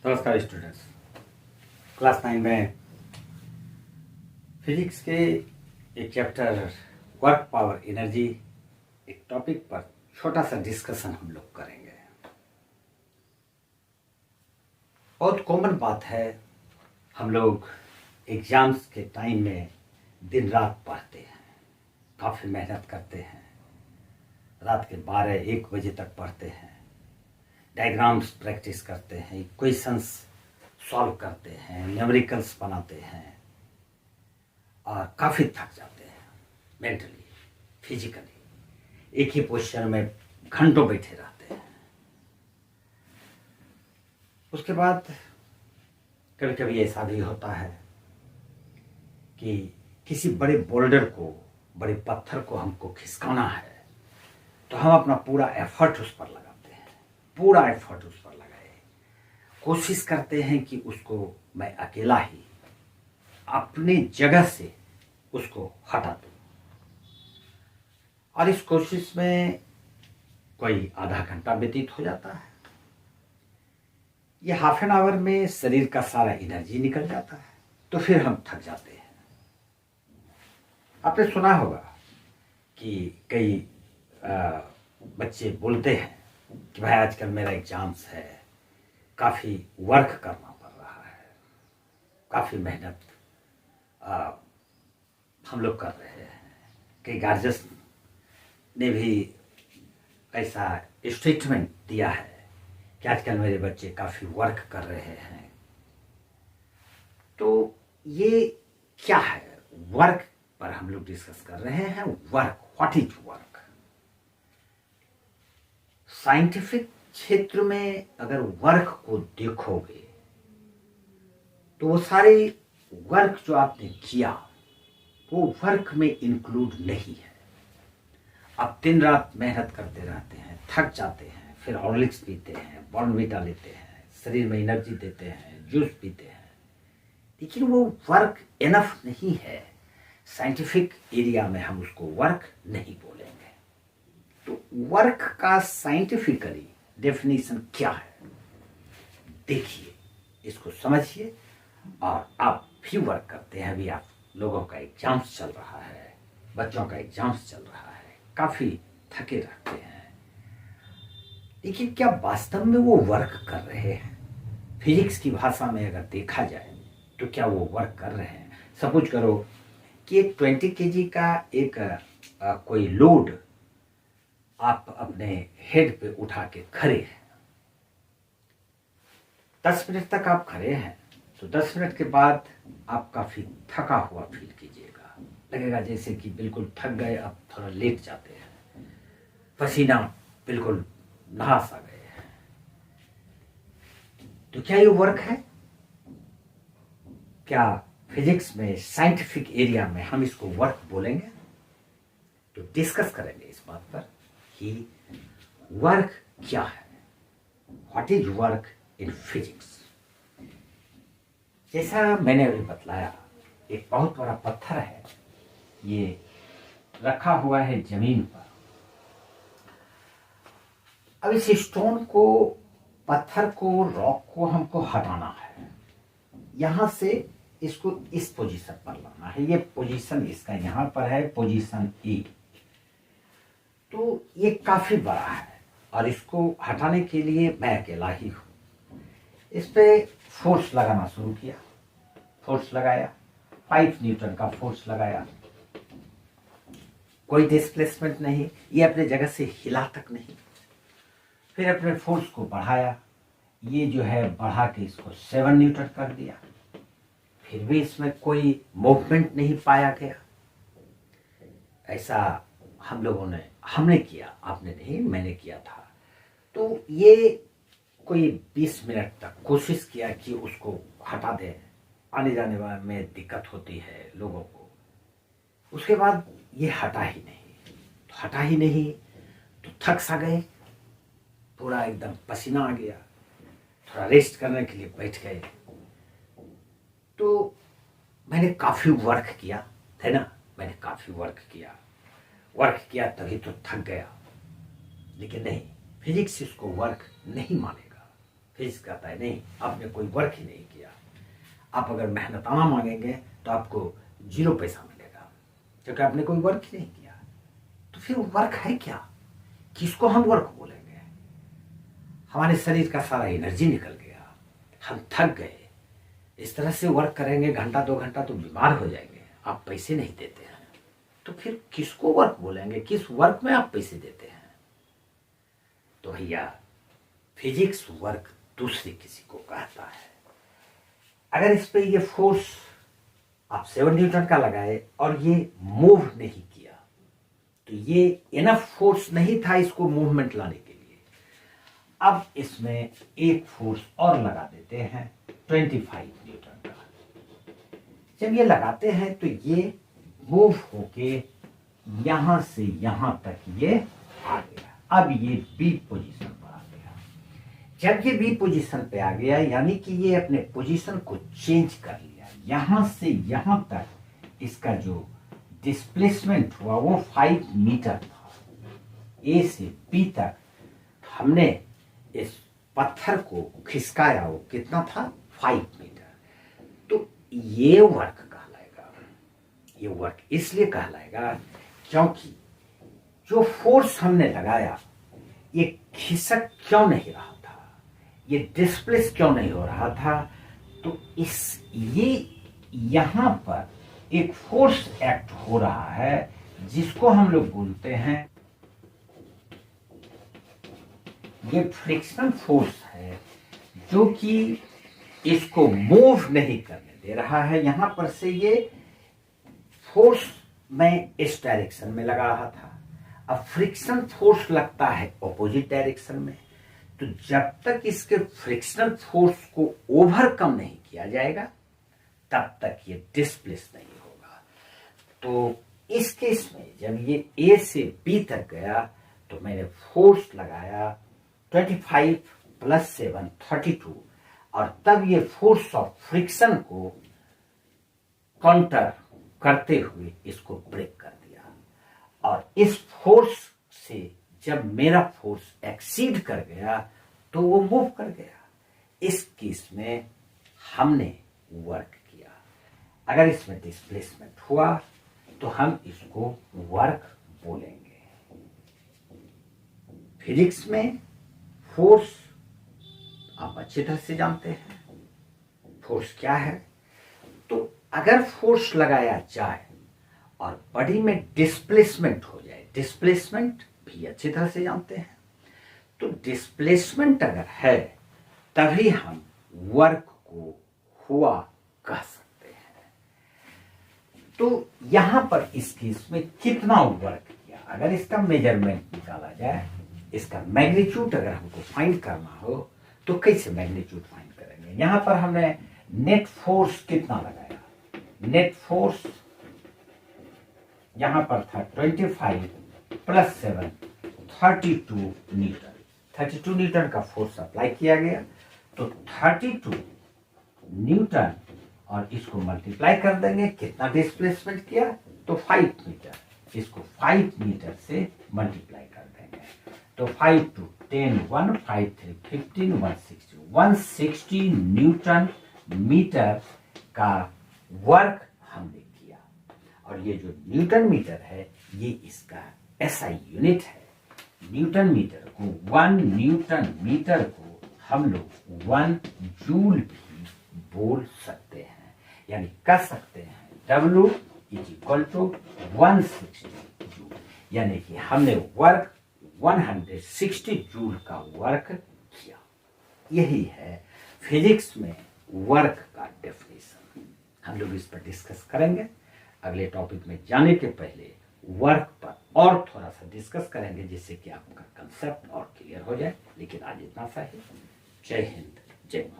नमस्कार students. Class 9 में physics के एक चैप्टर वर्क पावर एनर्जी एक टॉपिक पर छोटा सा डिस्कशन हम लोग करेंगे। बहुत कॉमन बात है, हम लोग एग्जाम्स के टाइम में दिन रात पढ़ते हैं, काफ़ी मेहनत करते हैं, रात के 12-1 बजे तक पढ़ते हैं, डायग्राम्स प्रैक्टिस करते हैं, इक्वेशंस सॉल्व करते हैं, न्यूमेरिकल्स बनाते हैं और काफ़ी थक जाते हैं मेंटली, फिजिकली। एक ही पोजीशन में घंटों बैठे रहते हैं। उसके बाद कभी कभी ऐसा भी होता है कि किसी बड़े बोल्डर को, बड़े पत्थर को हमको खिसकाना है, तो हम अपना पूरा एफर्ट उस पर लगाते हैं, पूरा एफर्ट उस पर लगाए, कोशिश करते हैं कि उसको मैं अकेला ही अपनी जगह से उसको हटा दूं। और इस कोशिश में कोई आधा घंटा व्यतीत हो जाता है। ये हाफ एन आवर में शरीर का सारा एनर्जी निकल जाता है, तो फिर हम थक जाते हैं। आपने सुना होगा कि कई बच्चे बोलते हैं कि भाई आजकल मेरा एग्जाम्स है, काफ़ी वर्क करना पड़ रहा है, काफ़ी मेहनत हम लोग कर रहे हैं। कई गार्जियंस ने भी ऐसा स्टेटमेंट दिया है कि आजकल मेरे बच्चे काफ़ी वर्क कर रहे हैं। तो ये क्या है? वर्क पर हम लोग डिस्कस कर रहे हैं। Work, what is work? Scientific क्षेत्र में अगर वर्क को देखोगे तो वो सारे वर्क जो आपने किया वो वर्क में इंक्लूड नहीं है। आप दिन रात मेहनत करते रहते हैं, थक जाते हैं, फिर हॉर्लिक्स पीते हैं, बॉर्नवीटा लेते हैं, शरीर में एनर्जी देते हैं, जूस पीते हैं, लेकिन वो वर्क इनफ नहीं है। साइंटिफिक एरिया में हम उसको वर्क नहीं बोलेंगे। तो वर्क का साइंटिफिकली डेफिनेशन क्या है, देखिए, इसको समझिए। और आप भी वर्क करते हैं, अभी आप लोगों का एग्जाम्स चल रहा है, बच्चों का एग्जाम्स चल रहा है, काफ़ी थके रहते हैं, लेकिन क्या वास्तव में वो वर्क कर रहे हैं? फिजिक्स की भाषा में अगर देखा जाए तो क्या वो वर्क कर रहे हैं? सपोज करो कि एक 20 kg का एक कोई लोड आप अपने हेड पे उठा के खड़े हैं। 10 मिनट तक आप खड़े हैं, तो 10 मिनट के बाद आप काफ़ी थका हुआ फील कीजिएगा, लगेगा जैसे कि बिल्कुल थक गए, अब थोड़ा लेट जाते हैं, पसीना बिल्कुल नहा सा गए हैं। तो क्या ये वर्क है? क्या फिजिक्स में, साइंटिफिक एरिया में हम इसको वर्क बोलेंगे? तो डिस्कस करेंगे इस बात पर कि वर्क क्या है, what is work in physics. जैसा मैंने अभी बतलाया, एक बहुत बड़ा पत्थर है, ये रखा हुआ है जमीन पर। अब इस स्टोन को, पत्थर को, रॉक को हमको हटाना है, यहां से इसको इस पोजीशन पर लाना है। ये पोजीशन इसका यहां पर है, पोजीशन ए। तो ये काफी बड़ा है और इसको हटाने के लिए मैं अकेला ही हूं। इस पे फोर्स लगाना शुरू किया, फोर्स लगाया, 5 न्यूटन का फोर्स लगाया, कोई डिस्प्लेसमेंट नहीं, ये अपने जगह से हिला तक नहीं। फिर अपने फोर्स को बढ़ाया, ये जो है बढ़ा के इसको 7 न्यूटन कर दिया, फिर भी इसमें कोई मूवमेंट नहीं पाया गया। ऐसा हम लोगों ने, हमने किया, आपने नहीं, मैंने किया था। तो ये कोई 20 मिनट तक कोशिश किया कि उसको हटा दे, आने जाने में दिक्कत होती है लोगों को। उसके बाद ये हटा ही नहीं, तो हटा ही नहीं तो थक सा गए, पूरा एकदम पसीना आ गया, थोड़ा रेस्ट करने के लिए बैठ गए। तो मैंने काफ़ी वर्क किया, है ना, मैंने काफ़ी वर्क किया तभी तो थक गया। लेकिन नहीं, फिजिक्स इसको वर्क नहीं मानेगा। फिजिक्स कहता है नहीं, आपने कोई वर्क ही नहीं किया। आप अगर मेहनताना मांगेंगे तो आपको 0 पैसा मिलेगा, क्योंकि आपने कोई वर्क ही नहीं किया। तो फिर वर्क है क्या? किसको हम वर्क बोलेंगे? हमारे शरीर का सारा एनर्जी निकल गया, हम थक गए, इस तरह से वर्क करेंगे घंटा 2 घंटा तो बीमार हो जाएंगे, आप पैसे नहीं देते हैं, तो फिर किसको वर्क बोलेंगे? किस वर्क में आप पैसे देते हैं? तो भैया फिजिक्स वर्क दूसरे किसी को कहता है। अगर इस पे ये फोर्स आप 7 न्यूटन का लगाए और ये मूव नहीं किया, तो ये इनफ फोर्स नहीं था इसको मूवमेंट लाने के लिए। अब इसमें एक फोर्स और लगा देते हैं 25 न्यूटन का। जब ये लगाते हैं तो ये मूव होके यहां से यहां तक ये आ गया। अब ये बी पोजीशन पर आ गया। जब ये बी पोजीशन पे आ गया, यानी कि ये अपने पोजीशन को चेंज कर लिया, यहां से यहां तक इसका जो डिस्प्लेसमेंट हुआ वो 5 मीटर था। ए से बी तक हमने इस पत्थर को खिसकाया, वो कितना था? 5 मीटर। तो ये वर्क कहलाएगा। ये वर्क इसलिए कहलाएगा क्योंकि जो फोर्स हमने लगाया ये खिसक क्यों नहीं रहा था, ये डिस्प्लेस क्यों नहीं हो रहा था? तो ये यहां पर एक फोर्स एक्ट हो रहा है जिसको हम लोग बोलते हैं, ये फ्रिक्शनल फोर्स है जो कि इसको मूव नहीं करने दे रहा है। यहां पर से ये फोर्स मैं इस डायरेक्शन में लगा रहा था, अब फ्रिक्शन फोर्स लगता है ऑपोजिट डायरेक्शन में। तो जब तक इसके फ्रिक्शनल फोर्स को ओवरकम नहीं किया जाएगा तब तक ये डिस्प्लेस नहीं होगा। तो इस केस में जब ये ए से बी तक गया तो मैंने फोर्स लगाया 25 + 7 32, और तब ये फोर्स ऑफ फ्रिक्शन को काउंटर करते हुए इसको ब्रेक कर दिया। और इस फोर्स से जब मेरा फोर्स एक्सीड कर गया तो वो मूव कर गया। इस केस में हमने वर्क किया। अगर इसमें डिस्प्लेसमेंट हुआ तो हम इसको वर्क बोलेंगे। फिजिक्स में फोर्स आप अच्छी तरह से जानते हैं, फोर्स क्या है। तो अगर फोर्स लगाया जाए और बॉडी में डिस्प्लेसमेंट हो जाए, डिस्प्लेसमेंट भी अच्छी तरह से जानते हैं, तो डिस्प्लेसमेंट अगर है तभी हम वर्क को हुआ कह सकते हैं। तो यहां पर इस केस में कितना वर्क किया, अगर इसका मेजरमेंट निकाला जाए, इसका मैग्नीट्यूड अगर हमको फाइंड करना हो तो कैसे मैग्नीट्यूड फाइंड करेंगे? यहां पर हमने नेट फोर्स कितना लगाया, नेट फोर्स यहां पर था 25 + 7 32 न्यूटन। 32 न्यूटन का फोर्स अप्लाई किया गया, तो 32 न्यूटन और इसको मल्टीप्लाई कर देंगे, कितना डिस्प्लेसमेंट किया तो 5 मीटर, इसको 5 मीटर से मल्टीप्लाई कर देंगे, तो 5 × 10 1 5 3 15 160 न्यूटन मीटर का वर्क हमने किया। और ये जो न्यूटन मीटर है ये इसका SI यूनिट है। न्यूटन मीटर को 1 न्यूटन मीटर को हम लोग 1 जूल भी बोल सकते हैं, यानी कह सकते हैं W = 160 जूल, यानी कि हमने वर्क 160 जूल का वर्क किया। यही है फिजिक्स में वर्क का डेफिनेशन। हम लोग इस पर डिस्कस करेंगे अगले टॉपिक में जाने के पहले। वर्क पर और थोड़ा सा डिस्कस करेंगे जिससे कि आपका कंसेप्ट और क्लियर हो जाए। लेकिन आज इतना सा ही। जय हिंद, जय भारत।